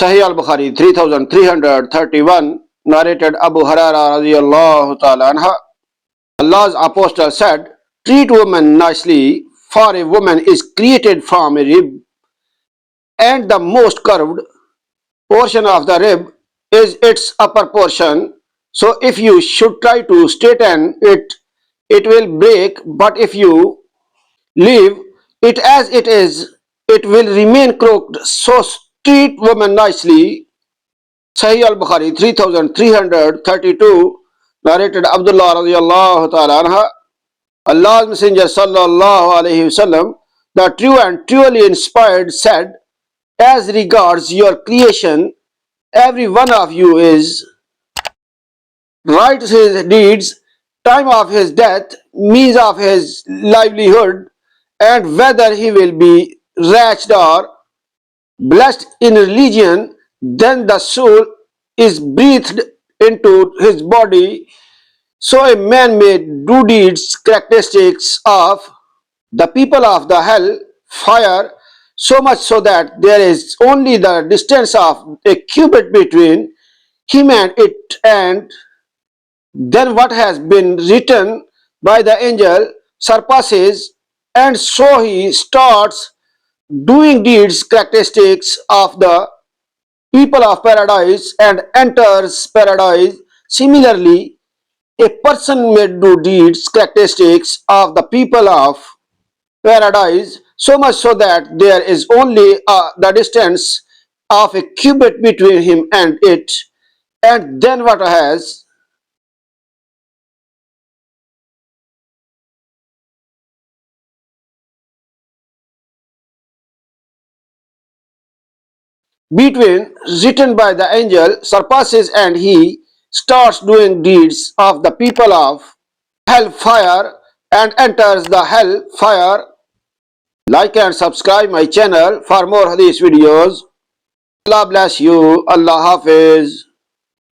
Sahih Al-Bukhari 3331, narrated Abu Hurairah radiyallahu ta'ala anha. Allah's apostle said, treat women nicely, for a woman is created from a rib, and the most curved portion of the rib is its upper portion. So if you should try to straighten it, it will break, but if you leave it as it is, it will remain crooked. So treat women nicely. Sahih Al-Bukhari 3332, narrated Abdullah radiyallahu ta'ala anha. Allah's Messenger sallallahu alayhi wasallam, the true and truly inspired, said, as regards your creation, every one of you is writes his deeds, time of his death, means of his livelihood, and whether he will be wretched or blessed in religion. Then the soul is breathed into his body, so a man may do deeds characteristics of the people of the hell fire, so much so that there is only the distance of a cubit between him and it, and then what has been written by the angel surpasses, and so he starts doing deeds characteristics of the people of paradise and enters paradise. Similarly, a person may do deeds characteristics of the people of paradise, so much so that there is only the distance of a cubit between him and it, and then what has between written by the angel surpasses, and he starts doing deeds of the people of hellfire and enters the hellfire. Like and subscribe my channel for more hadith videos. Allah bless you. Allah Hafiz.